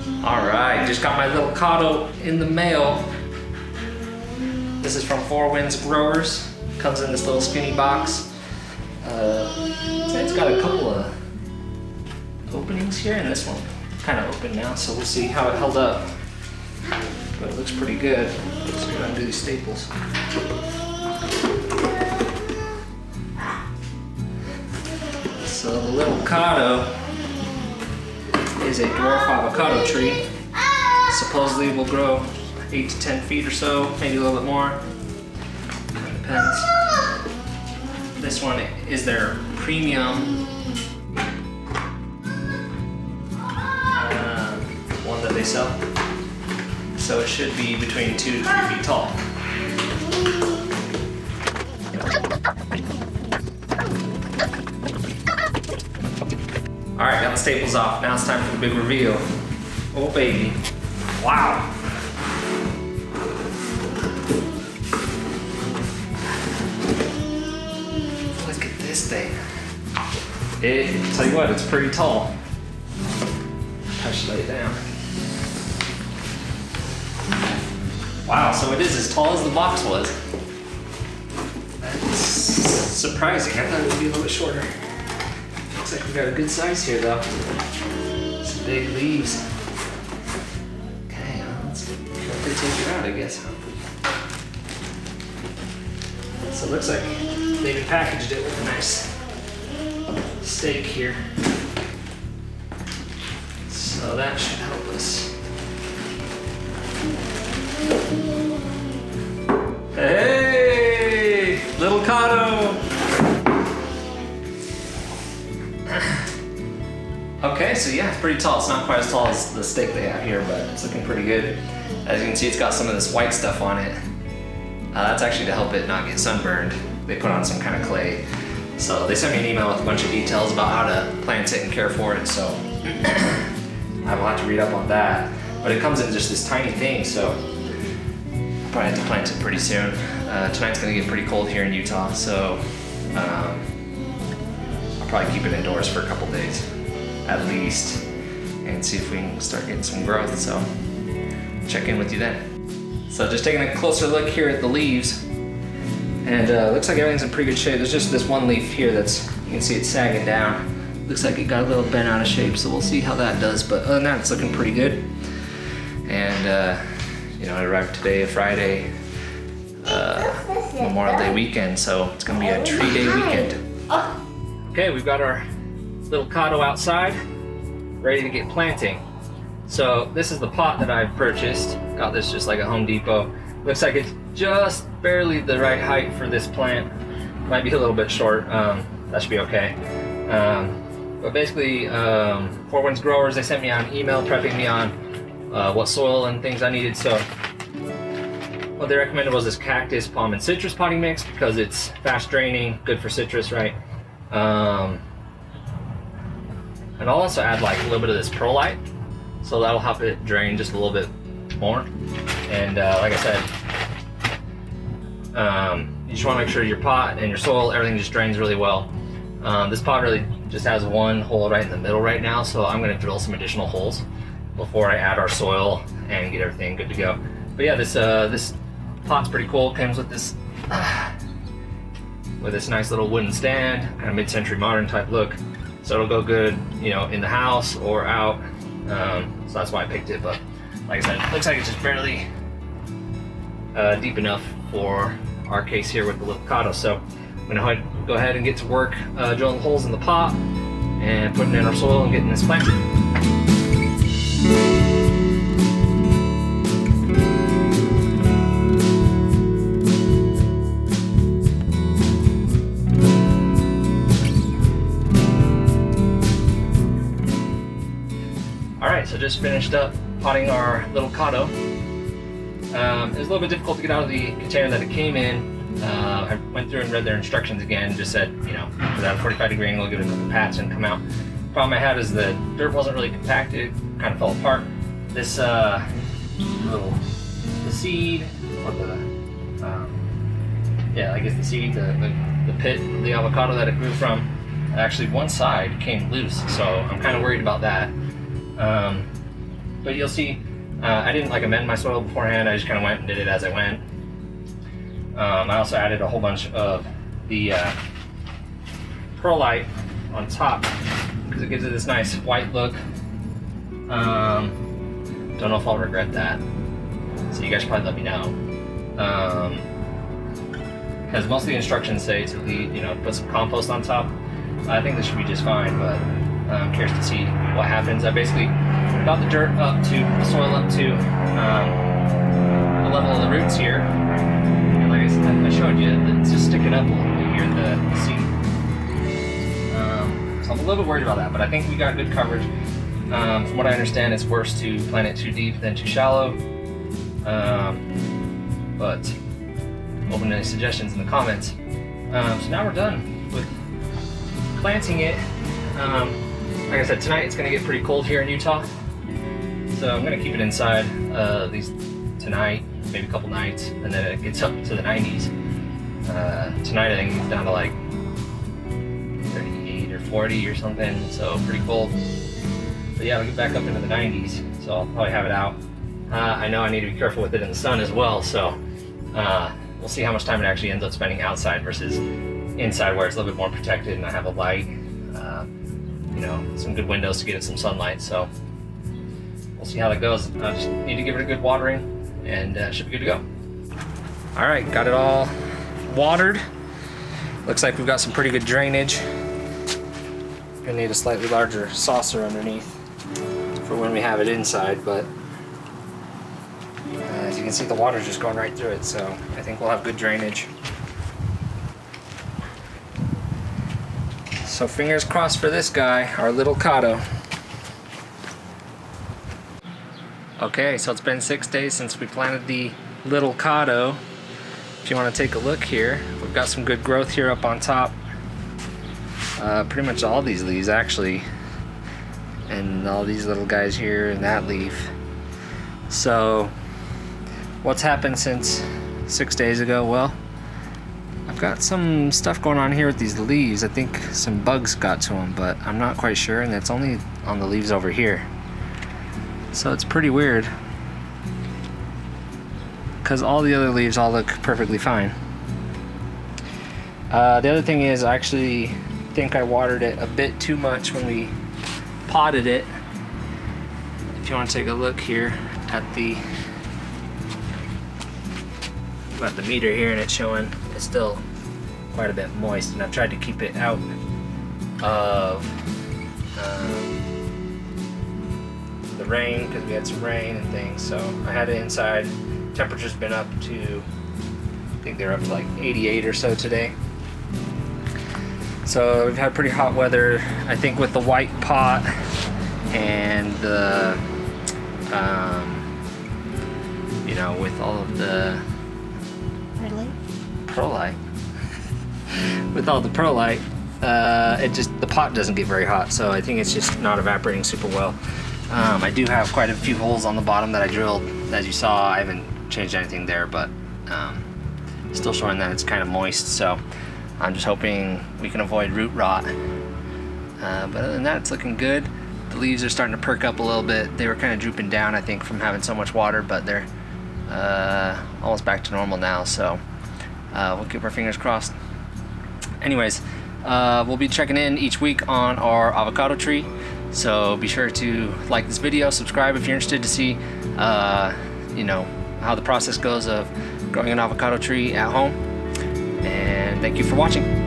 Alright, just got my little Cado in the mail. This is from Four Winds Growers. Comes in this little skinny box. It's got a couple of openings here, and this one kind of open now, so we'll see how it held up. But it looks pretty good. So we're gonna undo these staples. So the little Cado is a dwarf avocado tree. Supposedly will grow 8 to 10 feet or so, maybe a little bit more. Kind of depends. This one is their premium one that they sell. So it should be between 2 to 3 feet tall. Alright, got the staples off. Now it's time for the big reveal. Oh baby. Wow. Look at this thing. Tell you what, it's pretty tall. I should lay it down. Wow, so it is as tall as the box was. That's surprising. I thought it would be a little bit shorter. Looks like we got a good size here though. Some big leaves. Okay, let's see if they take it out, I guess. So it looks like they've packaged it with a nice stake here. So that should help us. Hey, little Cado. Okay, so yeah, it's pretty tall. It's not quite as tall as the stake they have here, but it's looking pretty good. As you can see, it's got some of this white stuff on it. That's actually to help it not get sunburned. They put on some kind of clay. So they sent me an email with a bunch of details about how to plant it and care for it, so I have a lot to read up on that. But it comes in just this tiny thing, so I'll probably have to plant it pretty soon. Tonight's gonna get pretty cold here in Utah, so I'll probably keep it indoors for a couple days, at least, and see if we can start getting some growth, so check in with you then. So just taking a closer look here at the leaves, and looks like everything's in pretty good shape. There's just this one leaf here that's, you can see it's sagging down. Looks like it got a little bent out of shape, so we'll see how that does, but other than that, it's looking pretty good. And you know, it arrived today, Friday, Memorial Day weekend, so it's gonna be a tree day weekend. Okay, we've got our little Cado outside, ready to get planting. So this is the pot that I've purchased. Got this just like at Home Depot. Looks like it's just barely the right height for this plant. Might be a little bit short, that should be okay. But basically, Four Winds Growers, they sent me an email prepping me on what soil and things I needed. So what they recommended was this Cactus, Palm, and Citrus potting mix because it's fast draining, good for citrus, right? And I'll also add like a little bit of this Perlite, so that'll help it drain just a little bit more. And like I said, you just want to make sure your pot and your soil, everything just drains really well. This pot really just has one hole right in the middle right now, so I'm going to drill some additional holes before I add our soil and get everything good to go. But yeah, this pot's pretty cool. It comes with this nice little wooden stand, kind of mid-century modern type look. So it'll go good, you know, in the house or out. So that's why I picked it. But like I said, it looks like it's just barely deep enough for our case here with the little Cado. So I'm gonna go ahead and get to work drilling holes in the pot and putting in our soil and getting this planted. Alright, so just finished up potting our little Cado. It was a little bit difficult to get out of the container that it came in. I went through and read their instructions again, just said, you know, without a 45-degree angle, give it a couple pats and come out. Problem I had is the dirt wasn't really compacted, kind of fell apart. This the seed, or I guess the seed, the pit of the avocado that it grew from, actually one side came loose, so I'm kind of worried about that. But But you'll see, I didn't like amend my soil beforehand. I just kind of went and did it as I went. I also added a whole bunch of the Perlite on top because it gives it this nice white look. Don't know if I'll regret that. So you guys should probably let me know. Because most of the instructions say to leave, put some compost on top. I think this should be just fine, but I'm curious to see what happens. I basically got the dirt up to, the soil up to the level of the roots here. And like I showed you, it's just sticking up a little bit here in the seed. So I'm a little bit worried about that, but I think we got good coverage. From what I understand, it's worse to plant it too deep than too shallow. But open to any suggestions in the comments. So now we're done with planting it. Like I said, tonight it's going to get pretty cold here in Utah, so I'm going to keep it inside at least tonight, maybe a couple nights, and then it gets up to the 90s. Tonight I think it's down to like 38 or 40 or something, so pretty cold. But yeah, we'll get back up into the 90s, so I'll probably have it out. I know I need to be careful with it in the sun as well, so we'll see how much time it actually ends up spending outside versus inside where it's a little bit more protected and I have a light, some good windows to get it some sunlight. So we'll see how that goes. I just need to give it a good watering and it should be good to go. All right, got it all watered. Looks like we've got some pretty good drainage. Gonna need a slightly larger saucer underneath for when we have it inside, but as you can see, the water's just going right through it, so I think we'll have good drainage. So fingers crossed for this guy, our little Cado. Okay, so it's been 6 days since we planted the little Cado. If you want to take a look here, we've got some good growth here up on top. Pretty much all these leaves actually, and all these little guys here and that leaf. So what's happened since 6 days ago? Well, I've got some stuff going on here with these leaves. I think some bugs got to them, but I'm not quite sure, and it's only on the leaves over here. So it's pretty weird, because all the other leaves all look perfectly fine. The other thing is, I actually think I watered it a bit too much when we potted it. If you want to take a look here at the meter here, and it's showing it's still quite a bit moist, and I've tried to keep it out of the rain because we had some rain and things, so I had it inside. Temperature's been up to, I think they're up to like 88 or so today. So we've had pretty hot weather. I think with the white pot and the with all of the Perlite. With all the Perlite, the pot doesn't get very hot, so I think it's just not evaporating super well. I do have quite a few holes on the bottom that I drilled. As you saw, I haven't changed anything there, but still showing that it's kind of moist, so I'm just hoping we can avoid root rot. But other than that, it's looking good. The leaves are starting to perk up a little bit. They were kind of drooping down, I think, from having so much water, but they're almost back to normal now, so we'll keep our fingers crossed. Anyways, we'll be checking in each week on our avocado tree, so be sure to like this video, subscribe if you're interested to see how the process goes of growing an avocado tree at home, and thank you for watching.